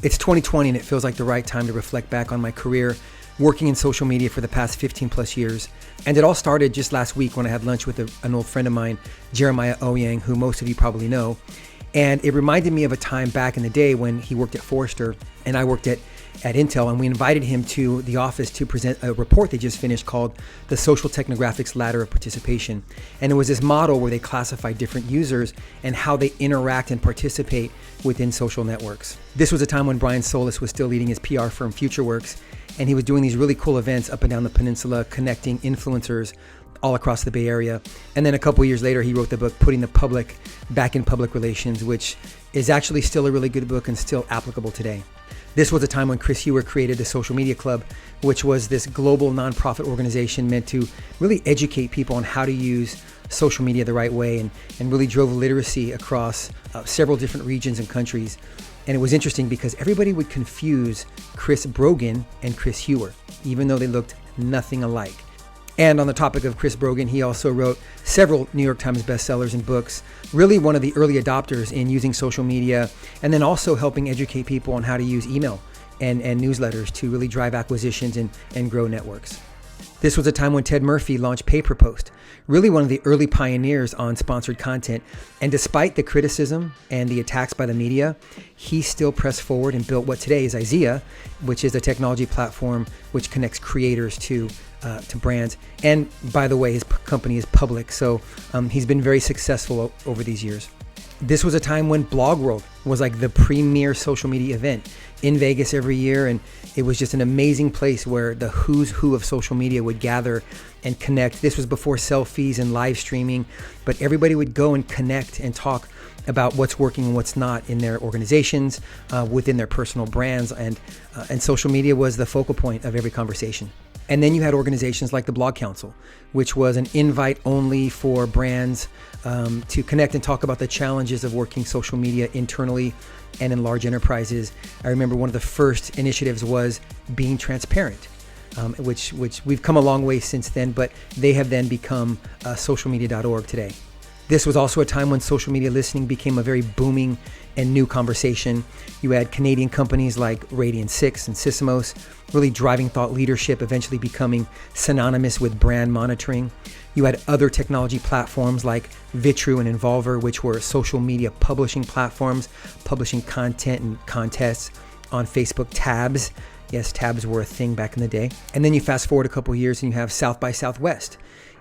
It's 2020 and it feels like the right time to reflect back on my career working in social media for the past 15 plus years. And it all started just last week when I had lunch with an old friend of mine, Jeremiah Owyang, who most of you probably know. And it reminded me of a time back in the day when he worked at Forrester and I worked at Intel, and we invited him to the office to present a report they just finished called the Social Technographics Ladder of Participation. And it was this model where they classify different users and how they interact and participate within social networks. This was a time when Brian Solis was still leading his PR firm FutureWorks, and he was doing these really cool events up and down the peninsula, connecting influencers all across the Bay Area. And then a couple years later, he wrote the book, Putting the Public Back in Public Relations, which is actually still a really good book and still applicable today. This was a time when Chris Heuer created the Social Media Club, which was this global nonprofit organization meant to really educate people on how to use social media the right way, and really drove literacy across several different regions and countries. And it was interesting because everybody would confuse Chris Brogan and Chris Heuer, even though they looked nothing alike. And on the topic of Chris Brogan, he also wrote several New York Times bestsellers and books, really one of the early adopters in using social media, and then also helping educate people on how to use email and newsletters to really drive acquisitions and grow networks. This was a time when Ted Murphy launched Pay Per Post, really one of the early pioneers on sponsored content. And despite the criticism and the attacks by the media, he still pressed forward and built what today is IZEA, which is a technology platform which connects creators to brands. And by the way, his company is public, so he's been very successful over these years. This was a time when Blog World was like the premier social media event in Vegas every year, and it was just an amazing place where the who's who of social media would gather and connect. This was before selfies and live streaming, but everybody would go and connect and talk about what's working and what's not in their organizations, within their personal brands, and social media was the focal point of every conversation. And then you had organizations like the Blog Council, which was an invite only for brands to connect and talk about the challenges of working social media internally and in large enterprises. I remember one of the first initiatives was being transparent, which we've come a long way since then, but they have then become socialmedia.org today. This was also a time when social media listening became a very booming and new conversation. You had Canadian companies like Radian6 and Sysomos really driving thought leadership, eventually becoming synonymous with brand monitoring. You had other technology platforms like Vitru and Involver, which were social media publishing platforms, publishing content and contests on Facebook. Tabs. Yes, tabs were a thing back in the day. And then you fast forward a couple years and you have South by Southwest.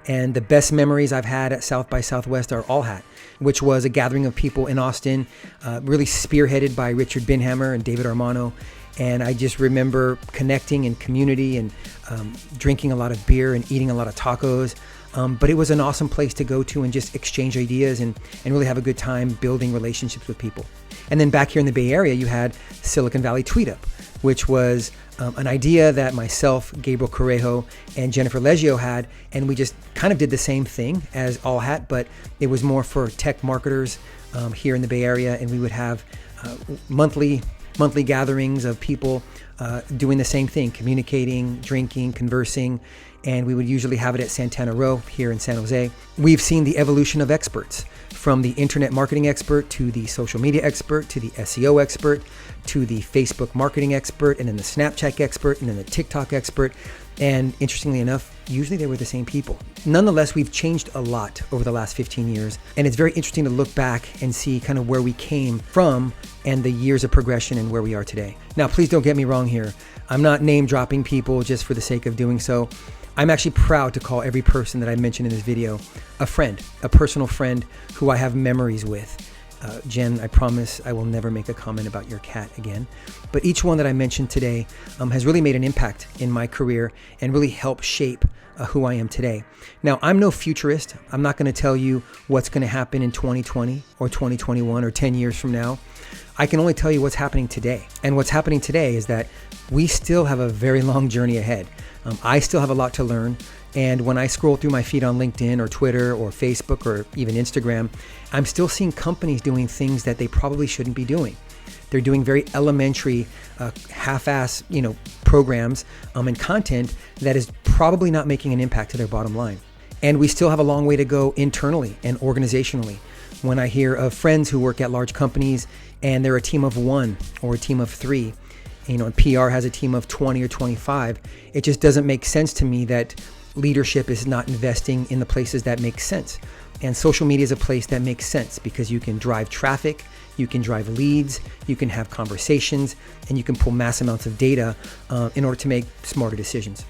And the best memories I've had at South by Southwest are All Hat, which was a gathering of people in Austin, really spearheaded by Richard Binhammer and David Armano. And I just remember connecting in community and drinking a lot of beer and eating a lot of tacos. But it was an awesome place to go to and just exchange ideas and really have a good time building relationships with people. And then back here in the Bay Area, you had Silicon Valley Tweetup, which was an idea that myself, Gabriel Carrejo, and Jennifer Leggio had, and we just kind of did the same thing as All Hat, but it was more for tech marketers here in the Bay Area, and we would have monthly gatherings of people doing the same thing, communicating, drinking, conversing, and we would usually have it at Santana Row here in San Jose. We've seen the evolution of experts, from the internet marketing expert to the social media expert to the SEO expert to the Facebook marketing expert, and then the Snapchat expert, and then the TikTok expert. And interestingly enough, usually they were the same people. Nonetheless, we've changed a lot over the last 15 years. And it's very interesting to look back and see kind of where we came from and the years of progression and where we are today. Now, please don't get me wrong here. I'm not name dropping people just for the sake of doing so. I'm actually proud to call every person that I mentioned in this video a friend, a personal friend who I have memories with. Jen, I promise I will never make a comment about your cat again. But each one that I mentioned today has really made an impact in my career and really helped shape who I am today. Now, I'm no futurist. I'm not going to tell you what's going to happen in 2020 or 2021 or 10 years from now. I can only tell you what's happening today. And what's happening today is that we still have a very long journey ahead. I still have a lot to learn. And when I scroll through my feed on LinkedIn or Twitter or Facebook or even Instagram, I'm still seeing companies doing things that they probably shouldn't be doing. They're doing very elementary, half-ass, programs and content that is probably not making an impact to their bottom line. And we still have a long way to go internally and organizationally. when I hear of friends who work at large companies and they're a team of 1 or a team of 3, and PR has a team of 20 or 25, it just doesn't make sense to me that leadership is not investing in the places that make sense. And social media is a place that makes sense because you can drive traffic, you can drive leads, you can have conversations, and you can pull mass amounts of data in order to make smarter decisions.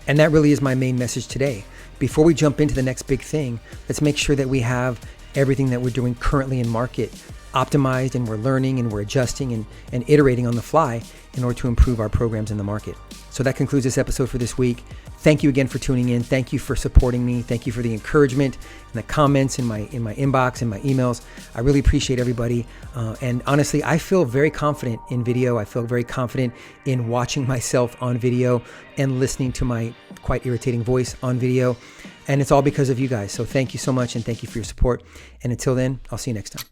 And that really is my main message today. Before we jump into the next big thing, let's make sure that we have everything that we're doing currently in market optimized, and we're learning and we're adjusting and iterating on the fly in order to improve our programs in the market. So that concludes this episode for this week. Thank you again for tuning in. Thank you for supporting me. Thank you for the encouragement and the comments in my inbox and my emails. I really appreciate everybody. And honestly, I feel very confident in video. I feel very confident in watching myself on video and listening to my quite irritating voice on video. And it's all because of you guys. So thank you so much, and thank you for your support. And until then, I'll see you next time.